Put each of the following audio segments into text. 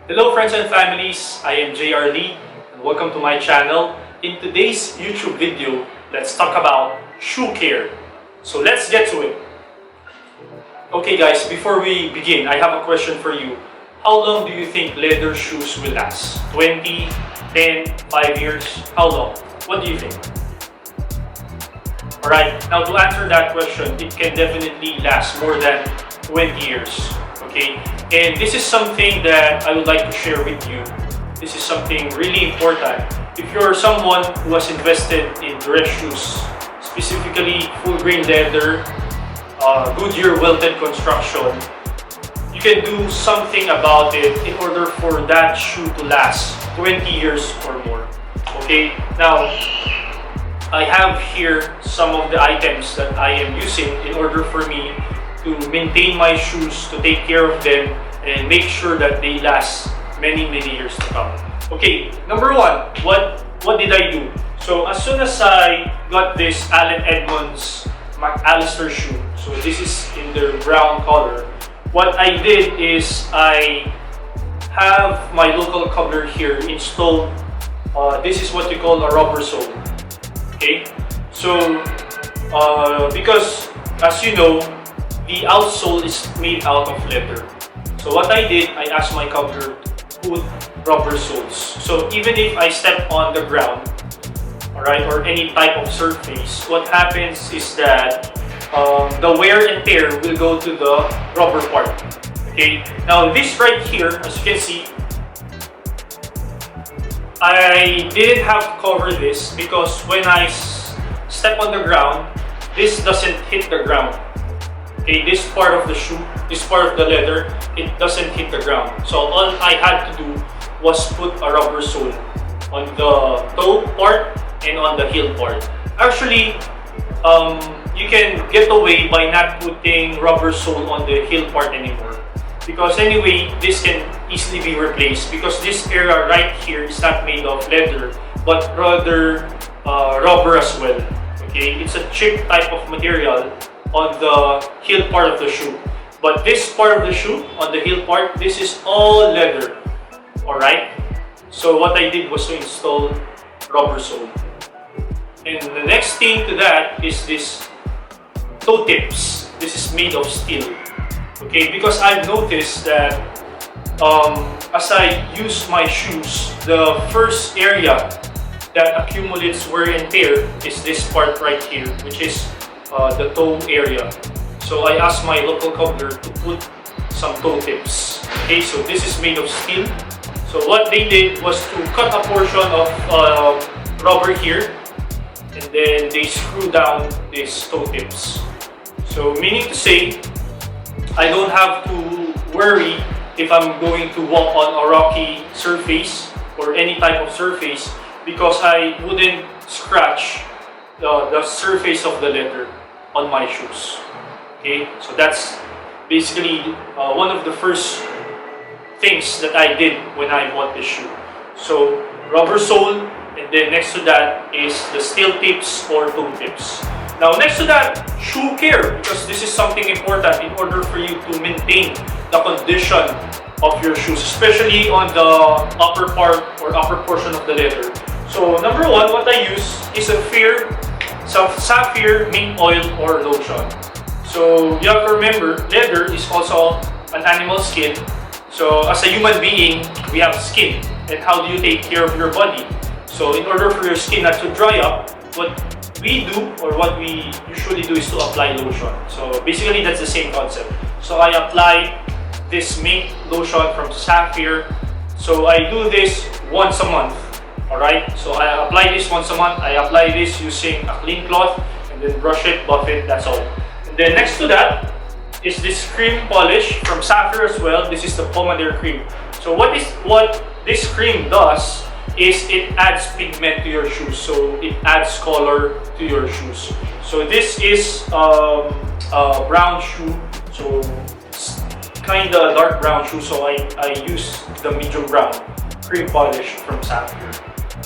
Hello friends and families, I am JR Lee and welcome to my channel. In today's YouTube video, let's talk about shoe care. So let's get to it. Okay guys, before we begin, I have a question for you. How long do you think leather shoes will last? 20, 10, 5 years? How long? What do you think? Alright, now to answer that question, it can definitely last more than 20 years. Okay, and this is something that I would like to share with you. This is something really important. If you're someone who has invested in dress shoes, specifically full grain leather, Goodyear welted construction, you can do something about it in order for that shoe to last 20 years or more. Okay, now I have here some of the items that I am using in order for me to maintain my shoes, to take care of them, and make sure that they last many years to come. Okay, number one, what did I do? So as soon as I got this Allen Edmonds McAllister shoe, so this is in the brown color, what I did is I have my local cobbler here installed. This is what we call a rubber sole. Okay, so because as you know, the outsole is made out of leather. So what I did, I asked my cobbler to put rubber soles. So even if I step on the ground, alright, or any type of surface, what happens is that the wear and tear will go to the rubber part. Okay, now this right here, as you can see, I didn't have to cover this because when I step on the ground, this doesn't hit the ground. Okay, this part of the shoe, this part of the leather, it doesn't hit the ground. So all I had to do was put a rubber sole on the toe part and on the heel part. Actually, you can get away by not putting rubber sole on the heel part anymore. Because anyway, this can easily be replaced because this area right here is not made of leather, but rather rubber as well. Okay, it's a cheap type of material on the heel part of the shoe, but this part of the shoe on the heel part, this is all leather. Alright, so what I did was to install rubber sole, and the next thing to that is this toe tips. This is made of steel. Okay, because I've noticed that as I use my shoes, the first area that accumulates wear and tear is this part right here, which is the toe area. So I asked my local cobbler to put some toe tips. Okay, so this is made of steel. So what they did was to cut a portion of rubber here, and then they screw down these toe tips. So meaning to say, I don't have to worry if I'm going to walk on a rocky surface or any type of surface, because I wouldn't scratch the surface of the leather on my shoes. Okay, so that's basically one of the first things that I did when I bought this shoe. So rubber sole, and then next to that is the steel tips or toe tips. Now next to that, shoe care, because this is something important in order for you to maintain the condition of your shoes, especially on the upper part or upper portion of the leather. So number one, what I use is a sapphire mint oil or lotion. So you have to remember, leather is also an animal skin. So as a human being, we have skin. And how do you take care of your body? So in order for your skin not to dry up, what we do or what we usually do is to apply lotion. So basically that's the same concept. So I apply this mint lotion from Sapphire. So I do this once a month. Alright, so I apply this once a month. I apply this using a clean cloth and then brush it, buff it, that's all. And then next to that is this cream polish from Sapphire as well. This is the Pomander Cream. So what this cream does is it adds pigment to your shoes. So it adds color to your shoes. So this is a brown shoe. So it's kind of dark brown shoe. So I use the medium brown cream polish from Sapphire.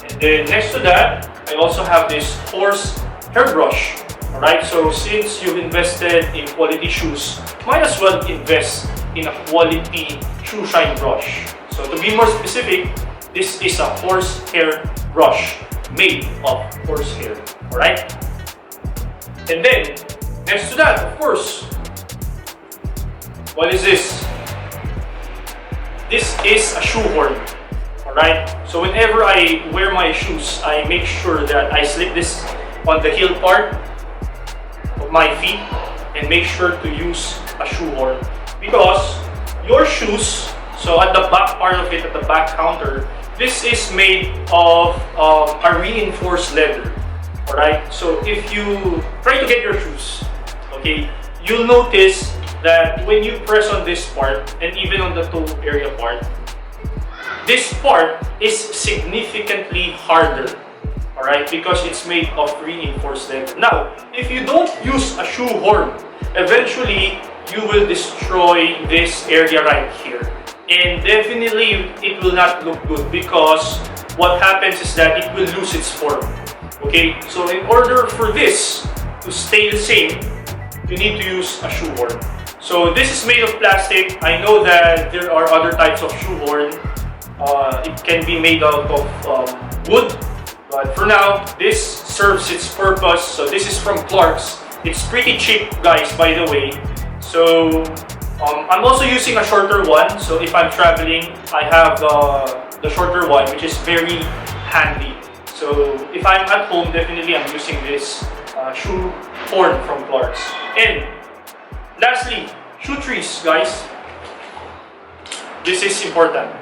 And then next to that, I also have this horse hairbrush. Alright, so since you've invested in quality shoes, might as well invest in a quality shoe shine brush. So to be more specific, this is a horsehair brush made of horsehair. Alright? And then, next to that, of course, what is this? This is a shoehorn. Alright? So whenever I wear my shoes, I make sure that I slip this on the heel part of my feet and make sure to use a shoehorn. Because your shoes, so at the back part of it, at the back counter, this is made of a reinforced leather. Alright? So if you try to get your shoes, okay, you'll notice that when you press on this part and even on the toe area part, this part is significantly harder. Alright? Because it's made of reinforced leather. Now, if you don't use a shoehorn, eventually you will destroy this area right here. And definitely it will not look good because what happens is that it will lose its form. Okay, so in order for this to stay the same, you need to use a shoehorn. So this is made of plastic. I know that there are other types of shoehorn. It can be made out of wood, but for now, this serves its purpose. So this is from Clark's. It's pretty cheap, guys, by the way. So I'm also using a shorter one. So if I'm traveling, I have the shorter one, which is very handy. So if I'm at home, definitely I'm using this shoe horn from Clark's. And lastly, shoe trees, guys. This is important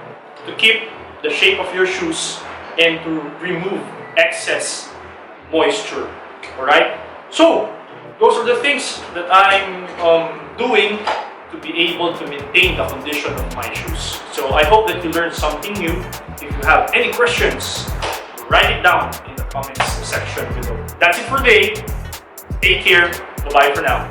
to keep the shape of your shoes and to remove excess moisture. Alright? So those are the things that I'm doing to be able to maintain the condition of my shoes. So I hope that you learned something new. If you have any questions, write it down in the comments section below. That's it for today. Take care. Bye-bye for now.